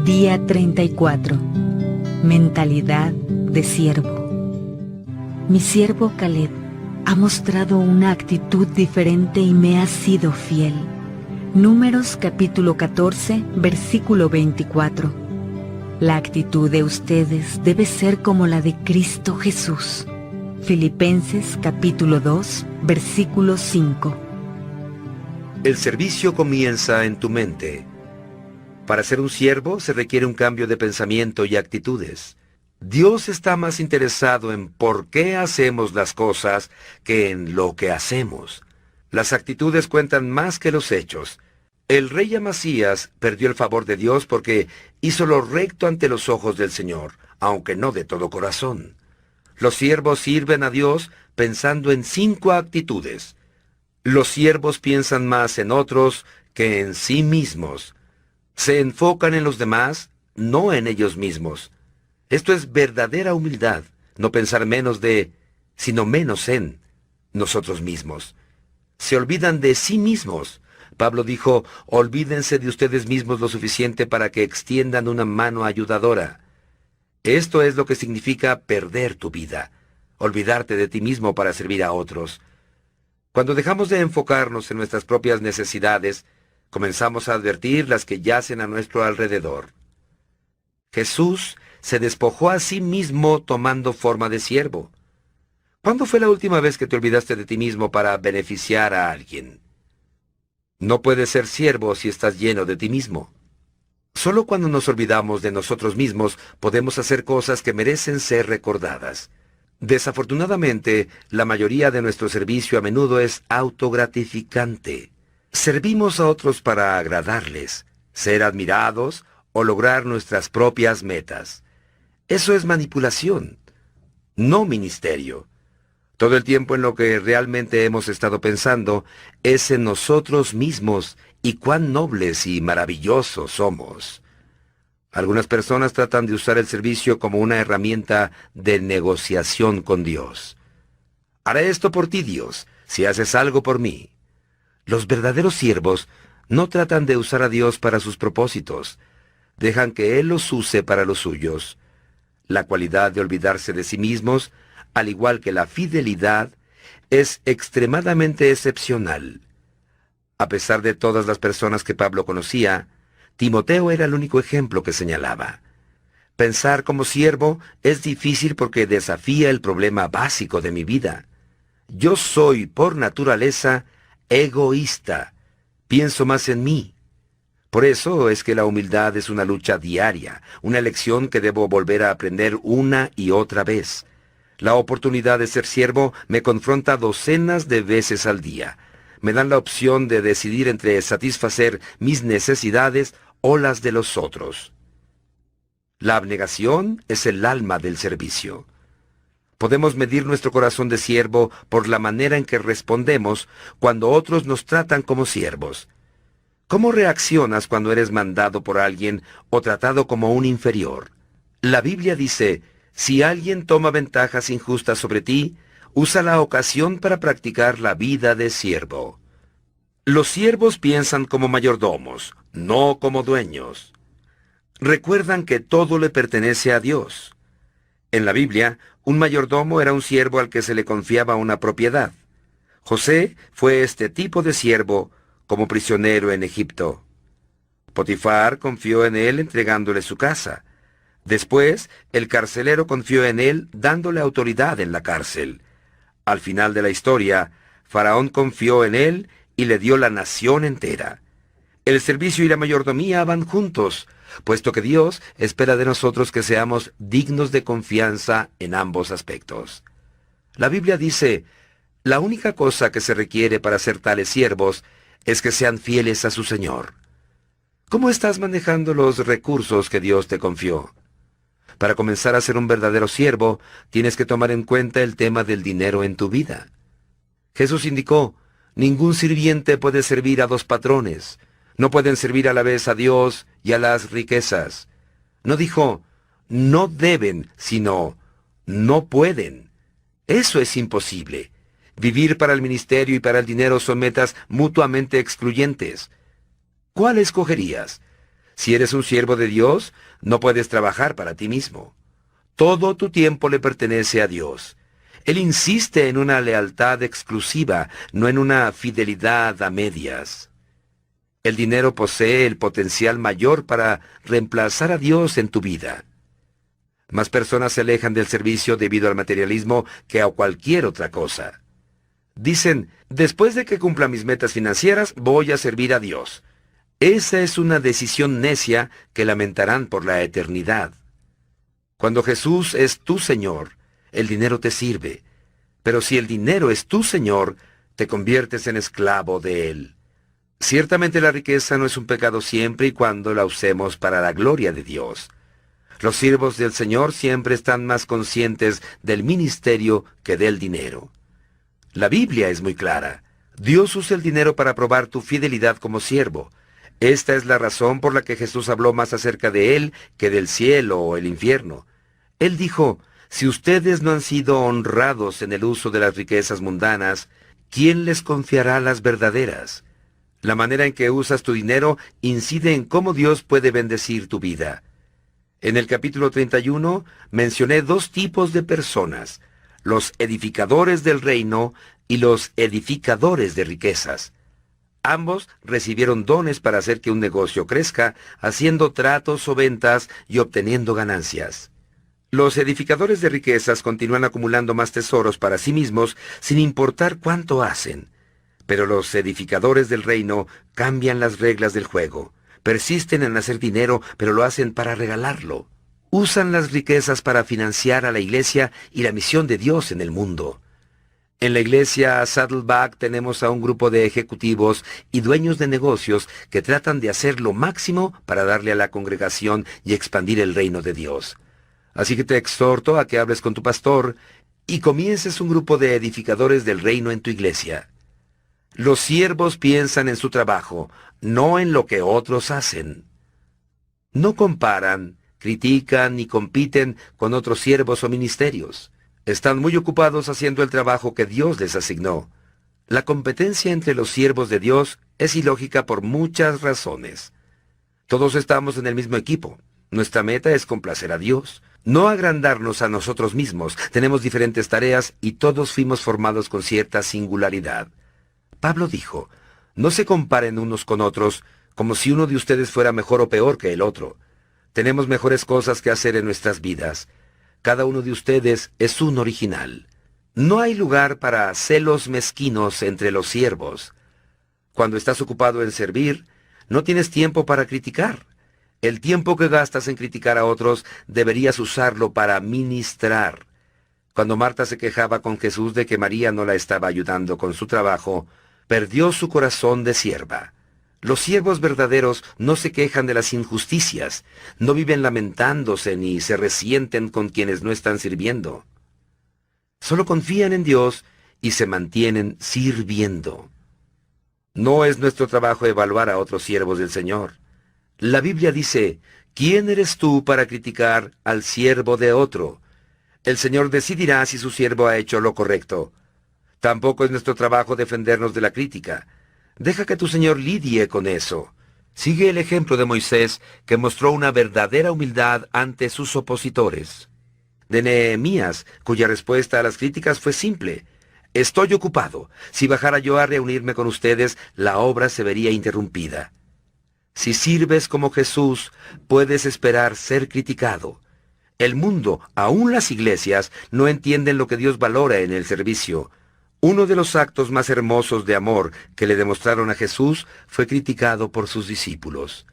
Día 34. Mentalidad de siervo. Mi siervo Caleb ha mostrado una actitud diferente y me ha sido fiel. Números capítulo 14, versículo 24. La actitud de ustedes debe ser como la de Cristo Jesús. Filipenses capítulo 2, versículo 5. El servicio comienza en tu mente. Para ser un siervo se requiere un cambio de pensamiento y actitudes. Dios está más interesado en por qué hacemos las cosas que en lo que hacemos. Las actitudes cuentan más que los hechos. El rey Amasías perdió el favor de Dios porque hizo lo recto ante los ojos del Señor, aunque no de todo corazón. Los siervos sirven a Dios pensando en 5 actitudes. Los siervos piensan más en otros que en sí mismos. Se enfocan en los demás, no en ellos mismos. Esto es verdadera humildad, no pensar menos de, sino menos en, nosotros mismos. Se olvidan de sí mismos. Pablo dijo, olvídense de ustedes mismos lo suficiente para que extiendan una mano ayudadora. Esto es lo que significa perder tu vida, olvidarte de ti mismo para servir a otros. Cuando dejamos de enfocarnos en nuestras propias necesidades, comenzamos a advertir las que yacen a nuestro alrededor. Jesús se despojó a sí mismo tomando forma de siervo. ¿Cuándo fue la última vez que te olvidaste de ti mismo para beneficiar a alguien? No puedes ser siervo si estás lleno de ti mismo. Solo cuando nos olvidamos de nosotros mismos podemos hacer cosas que merecen ser recordadas. Desafortunadamente, la mayoría de nuestro servicio a menudo es autogratificante. Servimos a otros para agradarles, ser admirados o lograr nuestras propias metas. Eso es manipulación, no ministerio. Todo el tiempo en lo que realmente hemos estado pensando es en nosotros mismos y cuán nobles y maravillosos somos. Algunas personas tratan de usar el servicio como una herramienta de negociación con Dios. Haré esto por ti, Dios, si haces algo por mí. Los verdaderos siervos no tratan de usar a Dios para sus propósitos. Dejan que Él los use para los suyos. La cualidad de olvidarse de sí mismos, al igual que la fidelidad, es extremadamente excepcional. A pesar de todas las personas que Pablo conocía, Timoteo era el único ejemplo que señalaba. Pensar como siervo es difícil porque desafía el problema básico de mi vida. Yo soy, por naturaleza, egoísta. Pienso más en mí. Por eso es que la humildad es una lucha diaria, una lección que debo volver a aprender una y otra vez. La oportunidad de ser siervo me confronta docenas de veces al día. Me dan la opción de decidir entre satisfacer mis necesidades o las de los otros. La abnegación es el alma del servicio. Podemos medir nuestro corazón de siervo por la manera en que respondemos cuando otros nos tratan como siervos. ¿Cómo reaccionas cuando eres mandado por alguien o tratado como un inferior? La Biblia dice, si alguien toma ventajas injustas sobre ti, usa la ocasión para practicar la vida de siervo. Los siervos piensan como mayordomos, no como dueños. Recuerdan que todo le pertenece a Dios. En la Biblia, un mayordomo era un siervo al que se le confiaba una propiedad. José fue este tipo de siervo como prisionero en Egipto. Potifar confió en él entregándole su casa. Después, el carcelero confió en él dándole autoridad en la cárcel. Al final de la historia, Faraón confió en él y le dio la nación entera. El servicio y la mayordomía van juntos, puesto que Dios espera de nosotros que seamos dignos de confianza en ambos aspectos. La Biblia dice, la única cosa que se requiere para ser tales siervos es que sean fieles a su Señor. ¿Cómo estás manejando los recursos que Dios te confió? Para comenzar a ser un verdadero siervo, tienes que tomar en cuenta el tema del dinero en tu vida. Jesús indicó, ningún sirviente puede servir a 2 patrones. No pueden servir a la vez a Dios y a las riquezas. No dijo, no deben, sino, no pueden. Eso es imposible. Vivir para el ministerio y para el dinero son metas mutuamente excluyentes. ¿Cuál escogerías? Si eres un siervo de Dios, no puedes trabajar para ti mismo. Todo tu tiempo le pertenece a Dios. Él insiste en una lealtad exclusiva, no en una fidelidad a medias. El dinero posee el potencial mayor para reemplazar a Dios en tu vida. Más personas se alejan del servicio debido al materialismo que a cualquier otra cosa. Dicen, después de que cumpla mis metas financieras, voy a servir a Dios. Esa es una decisión necia que lamentarán por la eternidad. Cuando Jesús es tu Señor, el dinero te sirve. Pero si el dinero es tu Señor, te conviertes en esclavo de Él. Ciertamente la riqueza no es un pecado siempre y cuando la usemos para la gloria de Dios. Los siervos del Señor siempre están más conscientes del ministerio que del dinero. La Biblia es muy clara. Dios usa el dinero para probar tu fidelidad como siervo. Esta es la razón por la que Jesús habló más acerca de él que del cielo o el infierno. Él dijo, si ustedes no han sido honrados en el uso de las riquezas mundanas, ¿quién les confiará las verdaderas? La manera en que usas tu dinero incide en cómo Dios puede bendecir tu vida. En el capítulo 31 mencioné dos tipos de personas, los edificadores del reino y los edificadores de riquezas. Ambos recibieron dones para hacer que un negocio crezca, haciendo tratos o ventas y obteniendo ganancias. Los edificadores de riquezas continúan acumulando más tesoros para sí mismos sin importar cuánto hacen. Pero los edificadores del reino cambian las reglas del juego. Persisten en hacer dinero, pero lo hacen para regalarlo. Usan las riquezas para financiar a la iglesia y la misión de Dios en el mundo. En la iglesia Saddleback tenemos a un grupo de ejecutivos y dueños de negocios que tratan de hacer lo máximo para darle a la congregación y expandir el reino de Dios. Así que te exhorto a que hables con tu pastor y comiences un grupo de edificadores del reino en tu iglesia. Los siervos piensan en su trabajo, no en lo que otros hacen. No comparan, critican ni compiten con otros siervos o ministerios. Están muy ocupados haciendo el trabajo que Dios les asignó. La competencia entre los siervos de Dios es ilógica por muchas razones. Todos estamos en el mismo equipo. Nuestra meta es complacer a Dios, no agrandarnos a nosotros mismos. Tenemos diferentes tareas y todos fuimos formados con cierta singularidad. Pablo dijo, no se comparen unos con otros como si uno de ustedes fuera mejor o peor que el otro. Tenemos mejores cosas que hacer en nuestras vidas. Cada uno de ustedes es un original. No hay lugar para celos mezquinos entre los siervos. Cuando estás ocupado en servir, no tienes tiempo para criticar. El tiempo que gastas en criticar a otros deberías usarlo para ministrar. Cuando Marta se quejaba con Jesús de que María no la estaba ayudando con su trabajo, perdió su corazón de sierva. Los siervos verdaderos no se quejan de las injusticias, no viven lamentándose ni se resienten con quienes no están sirviendo. Solo confían en Dios y se mantienen sirviendo. No es nuestro trabajo evaluar a otros siervos del Señor. La Biblia dice, ¿quién eres tú para criticar al siervo de otro? El Señor decidirá si su siervo ha hecho lo correcto. Tampoco es nuestro trabajo defendernos de la crítica. Deja que tu Señor lidie con eso. Sigue el ejemplo de Moisés, que mostró una verdadera humildad ante sus opositores. De Nehemías, cuya respuesta a las críticas fue simple. Estoy ocupado. Si bajara yo a reunirme con ustedes, la obra se vería interrumpida. Si sirves como Jesús, puedes esperar ser criticado. El mundo, aún las iglesias, no entienden lo que Dios valora en el servicio. Uno de los actos más hermosos de amor que le demostraron a Jesús fue criticado por sus discípulos.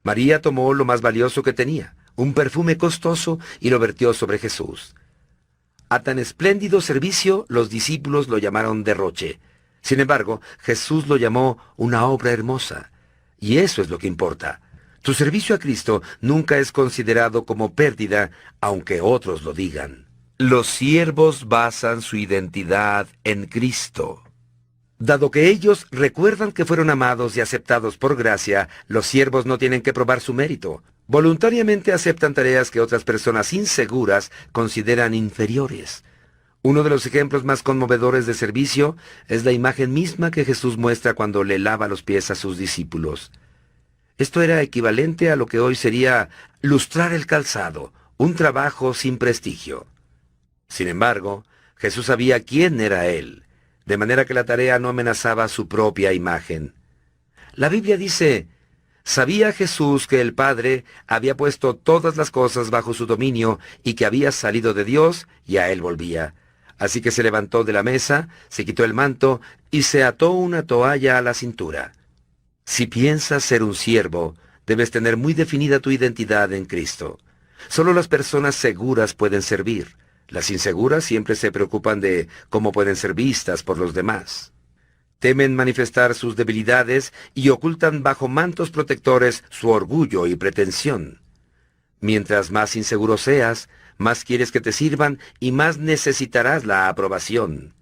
María tomó lo más valioso que tenía, un perfume costoso, y lo vertió sobre Jesús. A tan espléndido servicio, los discípulos lo llamaron derroche. Sin embargo, Jesús lo llamó una obra hermosa. Y eso es lo que importa. Tu servicio a Cristo nunca es considerado como pérdida, aunque otros lo digan. Los siervos basan su identidad en Cristo. Dado que ellos recuerdan que fueron amados y aceptados por gracia, los siervos no tienen que probar su mérito. Voluntariamente aceptan tareas que otras personas inseguras consideran inferiores. Uno de los ejemplos más conmovedores de servicio es la imagen misma que Jesús muestra cuando le lava los pies a sus discípulos. Esto era equivalente a lo que hoy sería lustrar el calzado, un trabajo sin prestigio. Sin embargo, Jesús sabía quién era Él, de manera que la tarea no amenazaba su propia imagen. La Biblia dice: sabía Jesús que el Padre había puesto todas las cosas bajo su dominio y que había salido de Dios y a Él volvía. Así que se levantó de la mesa, se quitó el manto y se ató una toalla a la cintura. Si piensas ser un siervo, debes tener muy definida tu identidad en Cristo. Solo las personas seguras pueden servir. Las inseguras siempre se preocupan de cómo pueden ser vistas por los demás. Temen manifestar sus debilidades y ocultan bajo mantos protectores su orgullo y pretensión. Mientras más inseguro seas, más quieres que te sirvan y más necesitarás la aprobación.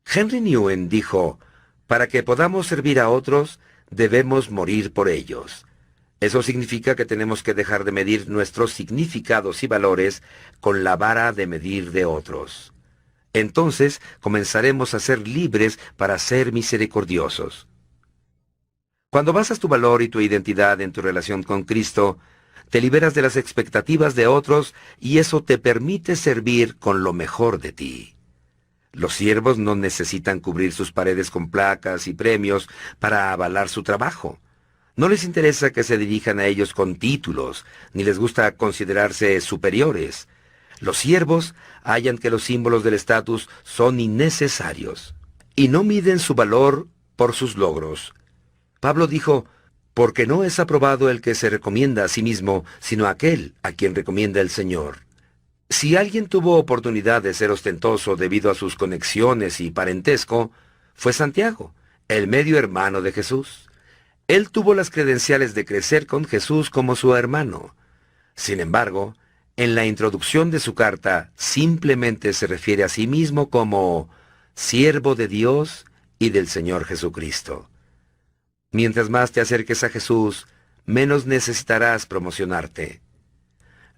Henry Nouwen dijo: para que podamos servir a otros, debemos morir por ellos. Eso significa que tenemos que dejar de medir nuestros significados y valores con la vara de medir de otros. Entonces comenzaremos a ser libres para ser misericordiosos. Cuando basas tu valor y tu identidad en tu relación con Cristo, te liberas de las expectativas de otros y eso te permite servir con lo mejor de ti. Los siervos no necesitan cubrir sus paredes con placas y premios para avalar su trabajo. No les interesa que se dirijan a ellos con títulos, ni les gusta considerarse superiores. Los siervos hallan que los símbolos del estatus son innecesarios y no miden su valor por sus logros. Pablo dijo: porque no es aprobado el que se recomienda a sí mismo, sino aquel a quien recomienda el Señor. Si alguien tuvo oportunidad de ser ostentoso debido a sus conexiones y parentesco, fue Santiago, el medio hermano de Jesús. Él tuvo las credenciales de crecer con Jesús como su hermano. Sin embargo, en la introducción de su carta simplemente se refiere a sí mismo como siervo de Dios y del Señor Jesucristo. Mientras más te acerques a Jesús, menos necesitarás promocionarte.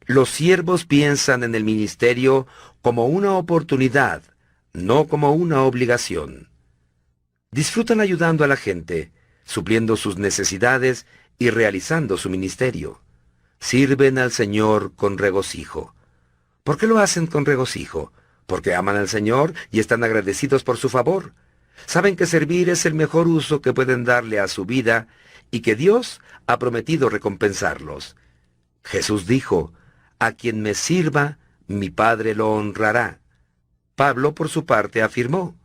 Los siervos piensan en el ministerio como una oportunidad, no como una obligación. Disfrutan ayudando a la gente, supliendo sus necesidades y realizando su ministerio. Sirven al Señor con regocijo. ¿Por qué lo hacen con regocijo? Porque aman al Señor y están agradecidos por su favor. Saben que servir es el mejor uso que pueden darle a su vida y que Dios ha prometido recompensarlos. Jesús dijo: a quien me sirva, mi Padre lo honrará. Pablo, por su parte, afirmó: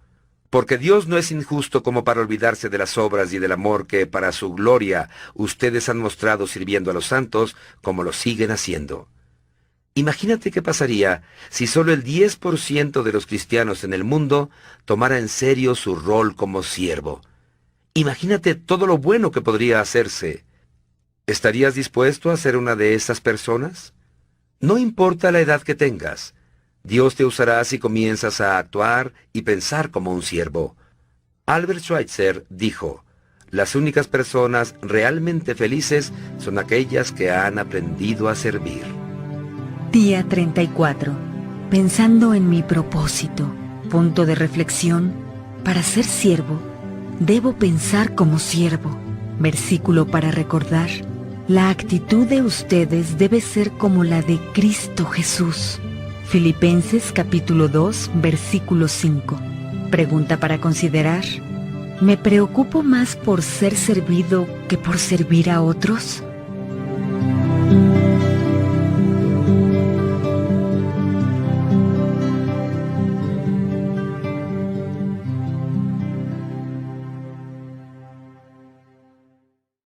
porque Dios no es injusto como para olvidarse de las obras y del amor que, para su gloria, ustedes han mostrado sirviendo a los santos, como lo siguen haciendo. Imagínate qué pasaría si solo el 10% de los cristianos en el mundo tomara en serio su rol como siervo. Imagínate todo lo bueno que podría hacerse. ¿Estarías dispuesto a ser una de esas personas? No importa la edad que tengas, Dios te usará si comienzas a actuar y pensar como un siervo. Albert Schweitzer dijo: las únicas personas realmente felices son aquellas que han aprendido a servir. Día 34. Pensando en mi propósito. Punto de reflexión. Para ser siervo, debo pensar como siervo. Versículo para recordar. La actitud de ustedes debe ser como la de Cristo Jesús. Filipenses capítulo 2, versículo 5. Pregunta para considerar. ¿Me preocupo más por ser servido que por servir a otros?